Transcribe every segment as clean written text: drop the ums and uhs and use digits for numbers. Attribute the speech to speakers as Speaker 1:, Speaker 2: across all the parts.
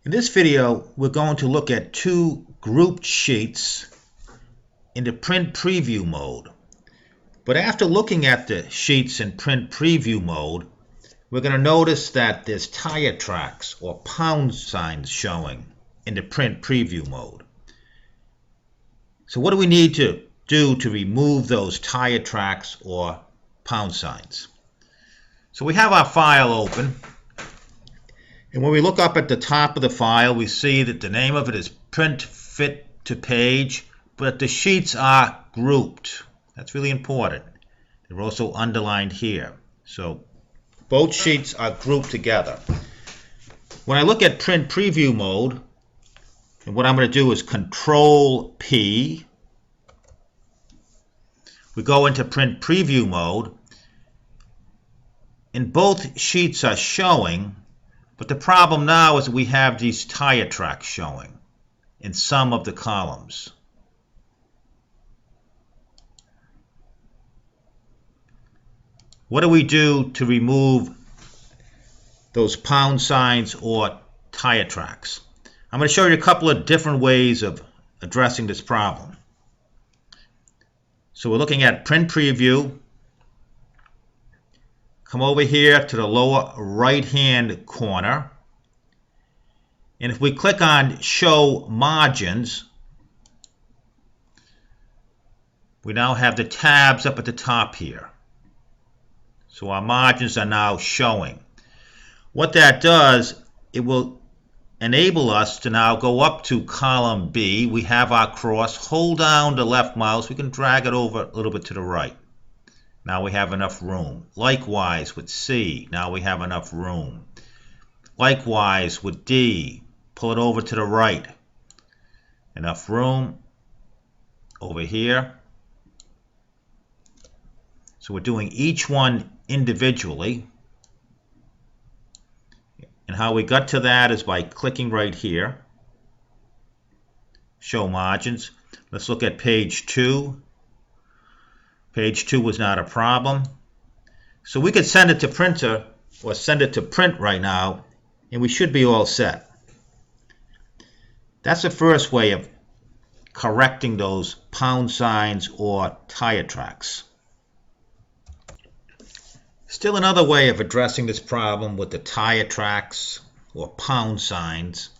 Speaker 1: In this video, we're going to look at two grouped sheets in the print preview mode. But after looking at the sheets in print preview mode, we're going to notice that there's tire tracks or pound signs showing in the print preview mode. So what do we need to do to remove those tire tracks or pound signs? So we have our file open. And when we look up at the top of the file, we see that the name of it is Print Fit to Page, but the sheets are grouped. That's really important. They're also underlined here. So both sheets are grouped together. When I look at Print Preview mode, and what I'm going to do is Control P. We go into Print Preview mode, and both sheets are showing. But the problem now is that we have these tire tracks showing in some of the columns. What do we do to remove those pound signs or tire tracks? I'm going to show you a couple of different ways of addressing this problem. So we're looking at Print Preview. Come over here to the lower right-hand corner. And if we click on Show Margins, we now have the tabs up at the top here. So our margins are now showing. What that does, it will enable us to now go up to column B. We have our cross. Hold down the left mouse. We can drag it over a little bit to the right. Now we have enough room. Likewise with C, now we have enough room. Likewise with D, pull it over to the right. Enough room over here. So we're doing each one individually. And how we got to that is by clicking right here. Show margins. Let's look at page 2. Page 2 was not a problem. So we could send it to printer or send it to print right now, and we should be all set. That's the first way of correcting those pound signs or tire tracks. Still another way of addressing this problem with the tire tracks or pound signs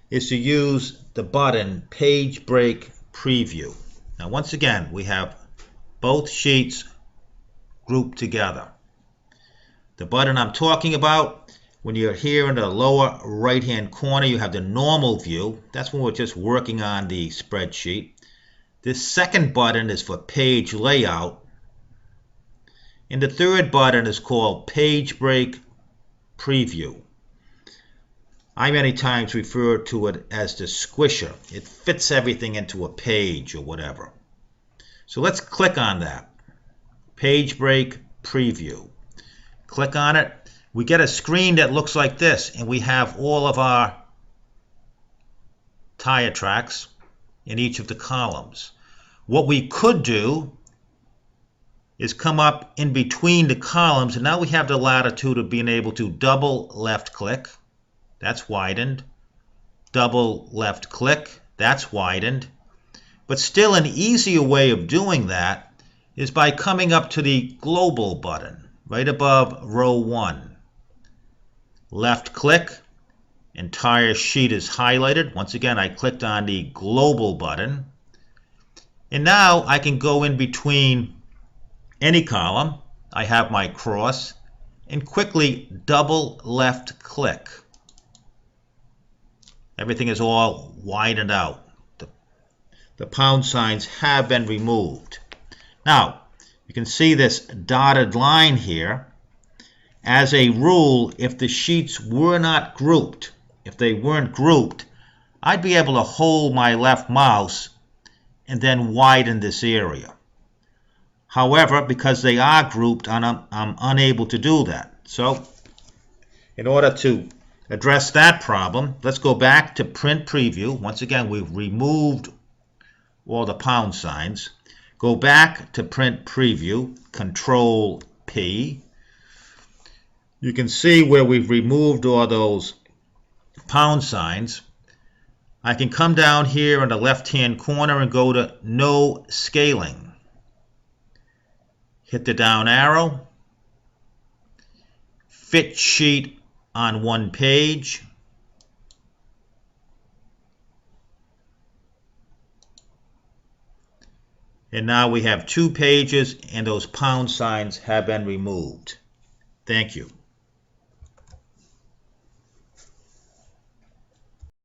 Speaker 1: is to use the button Page Break Preview. Now once again, we have both sheets grouped together. The button I'm talking about, when you're here in the lower right hand corner, you have the normal view. That's when we're just working on the spreadsheet. This second button is for page layout. And the third button is called Page Break Preview. I many times refer to it as the squisher. It fits everything into a page or whatever. So let's click on that. Page Break Preview. Click on it. We get a screen that looks like this, and we have all of our tire tracks in each of the columns. What we could do is come up in between the columns, and now we have the latitude of being able to double left click. That's widened. Double left click. That's widened. But still an easier way of doing that is by coming up to the global button right above row 1. Left click, entire sheet is highlighted. Once again, I clicked on the global button. And now I can go in between any column. I have my cross and quickly double left click. Everything is all widened out. The pound signs have been removed. Now, you can see this dotted line here. As a rule, if the sheets were not grouped, if they weren't grouped, I'd be able to hold my left mouse and then widen this area. However, because they are grouped, I'm unable to do that. So, in order to address that problem, let's go back to Print Preview. Once again, we've removed all the pound signs. Go back to Print Preview, Control P. You can see where we've removed all those pound signs, I can come down here in the left-hand corner and go to No Scaling. Hit the down arrow. Fit sheet on one page. And now we have 2 pages and those pound signs have been removed. Thank you.